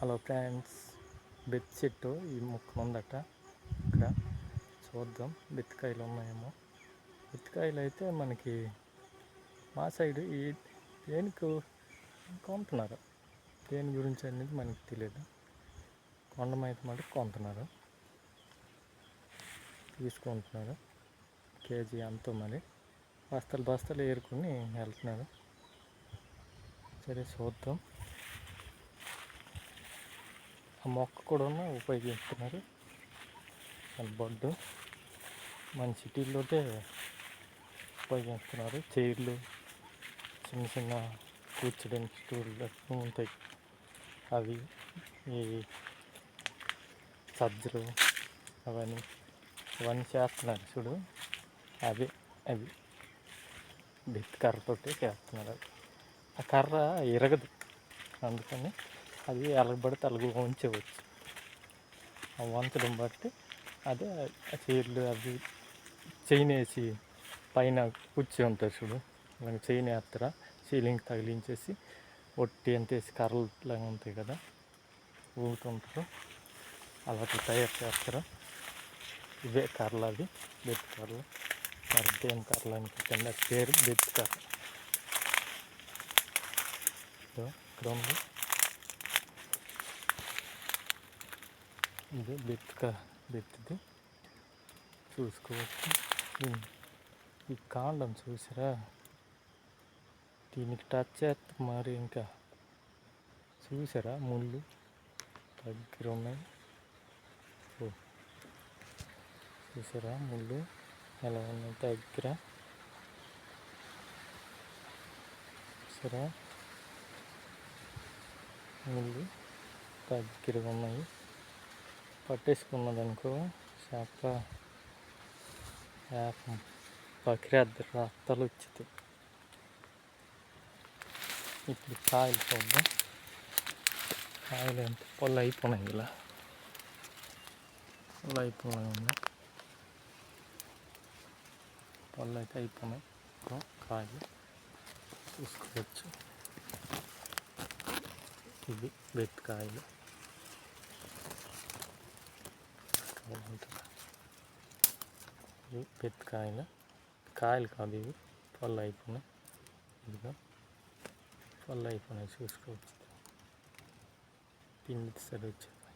Hello friends, Beth చెట్టు ఈ ముక్క ఉందట. ఇక్కడ చూద్దాం బెత్తకాయలు ఉన్నాయేమో. బెత్తకాయలు అయితే మనకి మా సైడు ఈ దేనికి కొంటున్నారు, దేని గురించి అనేది మనకి తెలియదు. కొండమైతే మటుకు కొంటున్నారు, తీసుకుంటున్నారు. కేజీ అంతా మరి బస్తాలు ఏరుకుని వెళ్తున్నారు. సరే చూద్దాం. ఆ మొక్క కూడా ఉపయోగిస్తున్నారు. బొడ్డు మన సిటీల్లోనే ఉపయోగిస్తున్నారు. చైర్లు, చిన్న చిన్న కూర్చోడానికి స్టూళ్ళు ఉంటాయి, అవి ఈ సజ్జలు అవన్నీ చేస్తున్నారు చూడు. అవి బెత్తి కర్రతోటి చేస్తున్నారు. ఆ కర్ర ఇరగదు, అందుకని అది ఎలగబడితే అలగ ఉంచవచ్చు. ఆ వంచడం బట్టి అదే చైర్లు అవి చైన్ వేసి పైన కూర్చి ఉంటుంది చూడు, అలాగే చైన్ వేస్తారా, సీలింగ్ తగిలించేసి ఒట్టి అంతేసి కర్రలు లాగా ఉంటాయి కదా, ఊగుతుంటారు. అలాంటి తయారు చేస్తారు. ఇవే కర్రలు, అవి బెత్తి కర్రలు. మరి దేని కర్రలు అనుకుంటుంది, పేరు బెత్తి కర్ర. ఇక్కడ ఉంది, ఇది బెత్తిది చూసుకోవచ్చు. ఈ కాండం చూసారా, దీనికి టచ్ చేస్తే మరి ఇంకా చూసారా, ముళ్ళు దగ్గర ఉన్నాయి. చూసారా ముళ్ళు ఎలా ఉన్నాయి దగ్గర, చూసారా ముళ్ళు దగ్గరగా ఉన్నాయి. పట్టేసుకున్నదనుకో చేప పకిరేద్ద రక్తాలు వచ్చింది. ఇప్పుడు కాయలు చూద్దాం. కాయలు ఎంత పళ్ళు అయిపోయినాయి, ఇలా పళ్ళు అయిపోయినాయి ఉన్నాయి. పళ్ళు అయితే అయిపోయినాయి. కాయలు చూసుకోవచ్చు. ఇవి బెత్తకాయలు. ఇవి బెత్తకాయలు, కాయలు కాదు ఇవి, పళ్ళు అయిపోయినాయి. ఇదిగా పళ్ళు అయిపోయినాయి, చూసుకోవచ్చు. పిండి సరి వచ్చింది.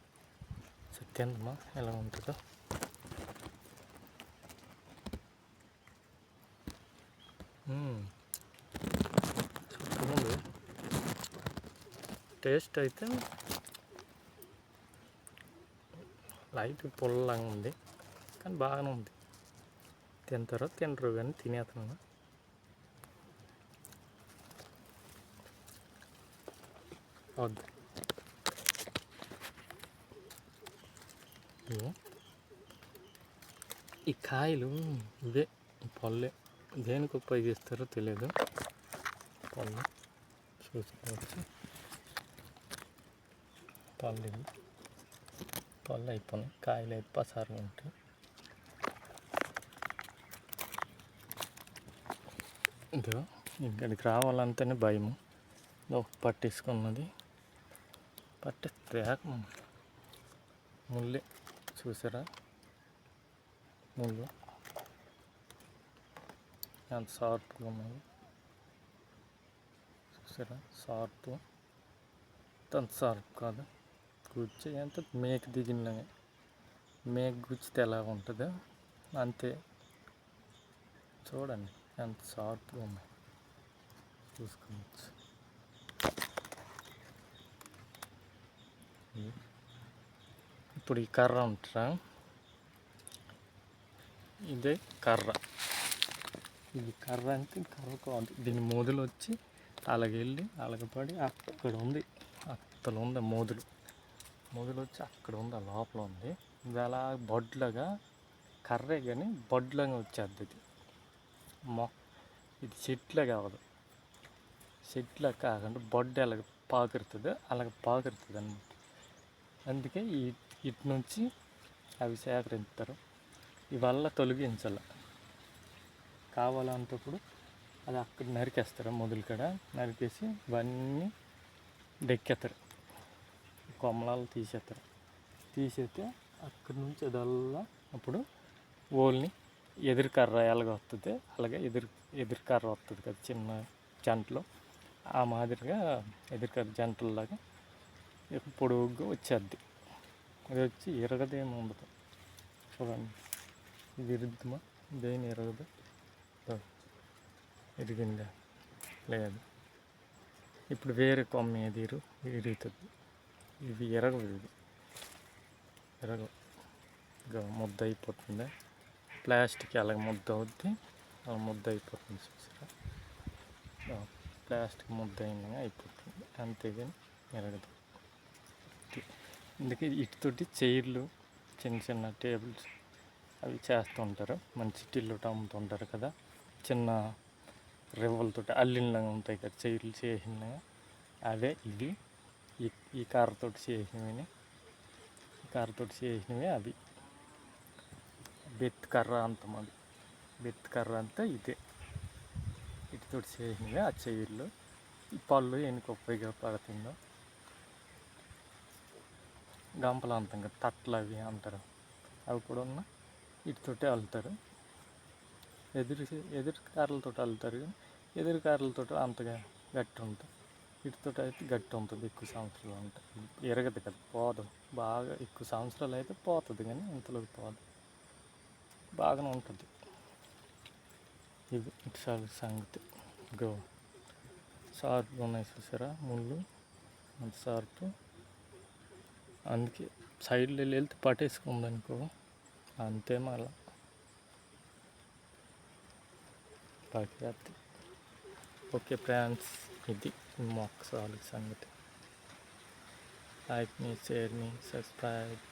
సత్యందమ్మా ఎలా ఉంటుందో. చూడండి, టేస్ట్ అయితే లైట్ పుల్లగా ఉంది, కానీ బాగానే ఉంది. తినరు కానీ తినేస్తున్నాను. వద్దు, ఈ కాయలు ఇవే పళ్ళే, దేనికి ఉపయోగిస్తారో తెలియదు. పళ్ళు చూసుకోవచ్చు. పళ్ళు అయిపోయినాయి, కాయలు అయితే పసారుగా ఉంటాయి. ఇదో ఇక్కడికి రావాలంటేనే భయము. పట్టేసుకున్నది, పట్టేస్తే ముళ్ళే. చూసారా ముళ్ళు ఎంత షార్ప్గా ఉన్నాయి. చూసారా షార్ప్, అంత షార్ప్ కాదు. గుచ్చి ఎంత మేక దిగినలాగా, మేక గుచ్చితే ఎలా ఉంటుందో అంతే. చూడండి ఎంత షార్ప్గా ఉన్నాయి, చూసుకోవచ్చు. ఇప్పుడు ఈ కర్ర ఉంటారా, ఇదే కర్ర. ఇది కర్ర అంటే కర్ర కాదు, దీని మోదులు వచ్చి అలాగెళ్ళి అలగపడి అక్కడ ఉంది, అక్కడ ఉంది మోదులు వచ్చి అక్కడ ఉంది, ఆ లోపల ఉంది. ఇది అలా బొడ్లాగా, కర్రే కానీ బొడ్లాగా వచ్చేది. ఇది చెట్లే కావదు, చెట్లే కాకుండా బొడ్డ అలాగ పాకురుతుంది అన్నమాట. అందుకే ఇటు నుంచి అవి సేకరిస్తారు. ఇవల్ల తొలగించాల కావాలంటప్పుడు అది అక్కడ నరికేస్తారు, మొదలు కాడ నరికేసి ఇవన్నీ డెక్కేస్తారు. కొమ్మలాలు తీసేస్తారు. తీసేస్తే అక్కడి నుంచి అదల్లా అప్పుడు ఓల్ని ఎదురు కర్ర ఎలాగ వస్తుంది అలాగే ఎదురు కర్ర వస్తుంది కదా చిన్న జంటలో, ఆ మాదిరిగా ఎదురు కర్ర జంటల్లాగా పొడుగ్గా వచ్చేద్ది. అది వచ్చి ఇరగదేమి ఉండదు. చూడండి, ఇది ఇరుద్దుమా, దేని ఇరగదు, ఇరిగిందా లేదు. ఇప్పుడు వేరే కొమ్మ ఏది ఇరుగుతుంది, ఇది ఇరగదు, ఇది ముద్ద అయిపోతుంది. ప్లాస్టిక్ అలాగ ముద్ద అవుద్ది, ముద్ద అయిపోతుంది చూసారా, ప్లాస్టిక్ ముద్ద అయిపోతుంది, అంతేగాని ఎరగదు. అందుకే ఇటుతోటి చైర్లు, చిన్న చిన్న టేబుల్స్ అవి చేస్తుంటారు. మన సిటీల్లో అమ్ముతుంటారు కదా, చిన్న రివ్వలతో అల్లినలాగా ఉంటాయి కదా చైర్లు చేసినవి, అవే ఇవి. ఈ కర్రతోటి చేసినవి అవి. బెత్ కర్ర అంతమంది, బెత్ కర్ర అంతా ఇదే, ఇటుతోటి చేసినవి ఆ చైర్లు. ఈ పళ్ళు ఎనికి ఉపయోగపడుతుందో, గంపలు అంటాం కదా, తట్లు అవి అంటారు, అవి కూడా ఇటుతోటే అల్లుతారు. ఎదురు కర్రలతో అల్లుతారు, కానీ ఎదురు కర్రలతో అంతగా గట్టి ఉంటుంది. వీటితో అయితే గట్టి ఉంటుంది, ఎక్కువ సంవత్సరాలు ఉంటుంది, ఎరగదు కదా, పోదు. బాగా ఎక్కువ సంవత్సరాలు అయితే పోతుంది, కానీ ఇంతలోకి పోదు, బాగానే ఉంటుంది. ఇది ఇటు సంగతి. షార్ప్గా ఉన్నాయి చూసారా ముళ్ళు, అంత షార్ప్. అందుకే సైడ్లో వెళ్తే పట్టేసుకుంది అనుకో, అంతే మళ్ళా పట్టేది. ఓకే ఫ్రెండ్స్, ఇది మొక్క సాగు సంగతి. లైక్ మీ, షేర్ మీ, సబ్స్క్రైబ్.